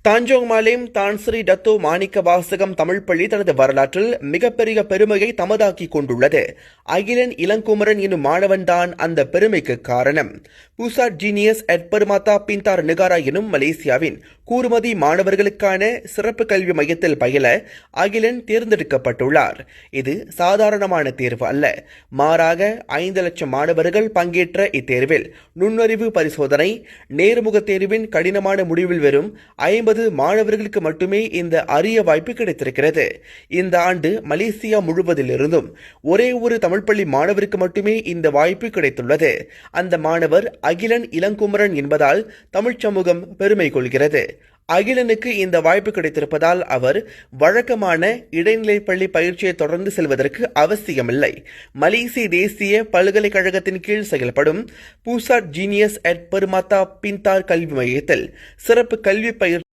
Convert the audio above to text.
தாஞ்சோங் மாலேம் தான் ஸ்ரீ டத்தோ மாணிக்க வாசகம் தமிழ் பள்ளி தனது வரலாற்றில் மிகப்பெரிய பெருமையை தமதாக்கிக் கொண்டுள்ளது. அகிலன் இளங்குமரன் என்னும் மாணவன்தான் அந்த பெருமைக்கு காரணம். பூசாட் ஜீனியஸ் எட் பெருமாத்தா பின்தார் நிகாரா எனும் மலேசியாவின் கூறுமதி மாணவர்களுக்கான சிறப்பு கல்வி மையத்தில் பயில அகிலன் தேர்ந்தெடுக்கப்பட்டுள்ளார். இது சாதாரணமான தேர்வு அல்ல. மாறாக 5 லட்சம் மாணவர்கள் பங்கேற்ற இத்தேர்வில் நுண்ணறிவு பரிசோதனை, நேர்முக தேர்வின் கடினமான முடிவில் வரும் 50 மாணவர்களுக்கு மட்டுமே இந்த அரிய வாய்ப்பு கிடைத்திருக்கிறது. இந்த ஆண்டு மலேசியா முழுவதிலிருந்தும் ஒரே ஒரு தமிழ் பள்ளி மாணவருக்கு மட்டுமே இந்த வாய்ப்பு கிடைத்துள்ளது. அந்த மாணவர் அகிலன் இளங்குமரன் என்பதால் தமிழ்ச் சமூகம் பெருமை கொள்கிறது. அகிலனுக்கு இந்த வாய்ப்பு கிடைத்திருப்பதால் அவர் வழக்கமான இடைநிலைப்பள்ளி பயிற்சியை தொடர்ந்து செல்வதற்கு அவசியமில்லை. மலேசிய தேசிய பல்கலைக்கழகத்தின் கீழ் செயல்படும் பூசாட் ஜீனியஸ் எட் பெருமாத்தா பின்தார் கல்வி மையத்தில் சிறப்பு கல்வி பயிற்சி